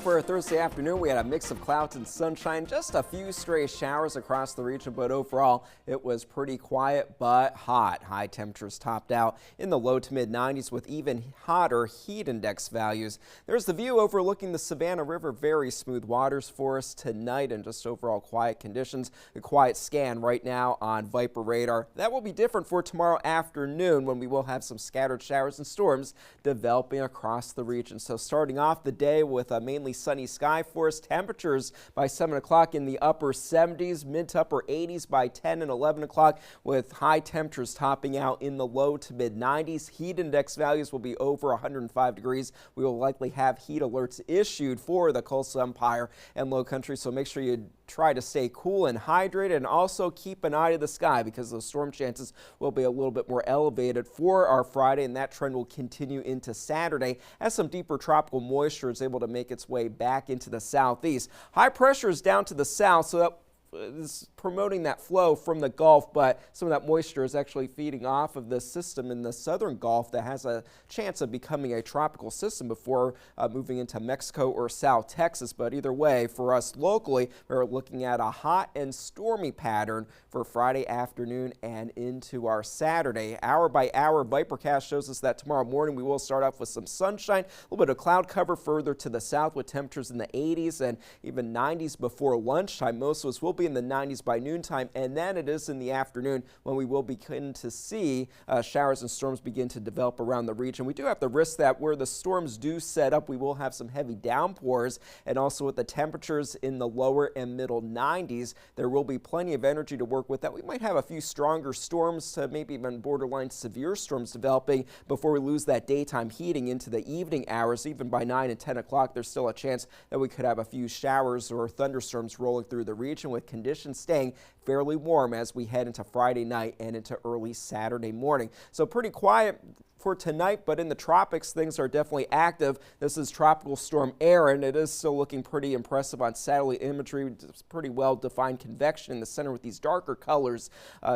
for a Thursday afternoon, we had a mix of clouds and sunshine, just a few stray showers across the region, but overall it was pretty quiet but hot. High temperatures topped out in the low to mid 90s with even hotter heat index values. There's the view overlooking the Savannah River. Very smooth waters for us tonight and just overall quiet conditions. A quiet scan right now on Viper radar. That will be different for tomorrow afternoon when we will have some scattered showers and storms developing across the region. So starting off the day with a mainly sunny sky for us. Temperatures by 7 o'clock in the upper 70s, mid to upper 80s by 10 and 11 o'clock, with high temperatures topping out in the low to mid 90s. Heat index values will be over 105 degrees. We will likely have heat alerts issued for the coastal empire and low country, so make sure you try to stay cool and hydrated, and also keep an eye to the sky because those storm chances will be a little bit more elevated for our Friday, and that trend will continue into Saturday as some deeper tropical moisture is able to make its way back into the southeast. High pressure is down to the south, so that is promoting that flow from the Gulf, but some of that moisture is actually feeding off of the system in the southern Gulf that has a chance of becoming a tropical system before moving into Mexico or South Texas. But either way, for us locally, we're looking at a hot and stormy pattern for Friday afternoon and into our Saturday. Hour by hour, Vipercast shows us that tomorrow morning we will start off with some sunshine, a little bit of cloud cover further to the south with temperatures in the 80s and even 90s before lunchtime. Most of us will be in the 90s by noontime, and then it is in the afternoon when we will begin to see showers and storms begin to develop around the region. We do have the risk that where the storms do set up, we will have some heavy downpours, and also with the temperatures in the lower and middle 90s, there will be plenty of energy to work with that. We might have a few stronger storms to maybe even borderline severe storms developing before we lose that daytime heating into the evening hours. Even by 9 and 10 o'clock, there's still a chance that we could have a few showers or thunderstorms rolling through the region, with conditions staying fairly warm as we head into Friday night and into early Saturday morning. So pretty quiet for tonight, but in the tropics things are definitely active. This is Tropical Storm Erin. It is still looking pretty impressive on satellite imagery. It's pretty well defined convection in the center with these darker colors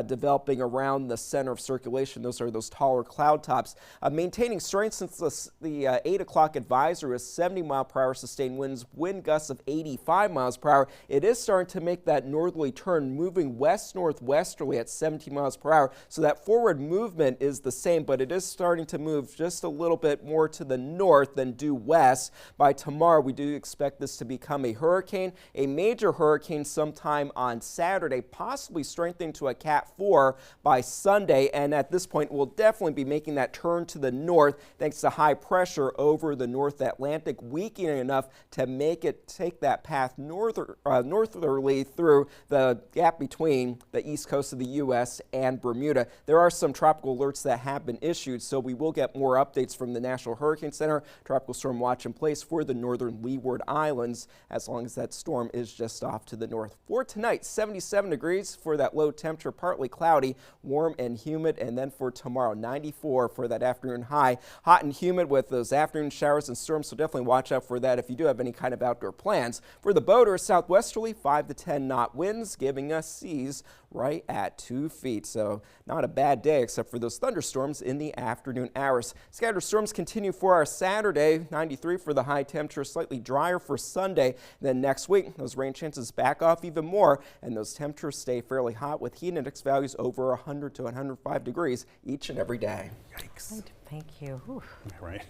developing around the center of circulation. Those are those taller cloud tops. Maintaining strength since the 8 o'clock advisory is 70-mile-per-hour sustained winds, wind gusts of 85 miles per hour. It is starting to make that northerly turn, moving west-northwesterly at 17 miles per hour. So that forward movement is the same, but it is starting to move just a little bit more to the north than due west. By tomorrow, we do expect this to become a hurricane, a major hurricane sometime on Saturday, possibly strengthening to a Cat 4 by Sunday. And at this point, we'll definitely be making that turn to the north thanks to high pressure over the North Atlantic, weakening enough to make it take that path northerly through the gap between the east coast of the U.S. and Bermuda. There are some tropical alerts that have been issued, so we will get more updates from the National Hurricane Center. Tropical storm watch in place for the northern Leeward Islands as long as that storm is just off to the north. For tonight, 77 degrees for that low temperature, partly cloudy, warm and humid. And then for tomorrow, 94 for that afternoon high. Hot and humid with those afternoon showers and storms, so definitely watch out for that if you do have any kind of outdoor plans. For the boaters, southwesterly 5 to 10 knot winds, giving us seas right at 2 feet. So not a bad day except for those thunderstorms in the afternoon hours. Scattered storms continue for our Saturday, 93 for the high temperature, slightly drier for Sunday. Then next week, those rain chances back off even more, and those temperatures stay fairly hot with heat index values over 100 to 105 degrees each and every day. Yikes. Thank you. Whew. Right.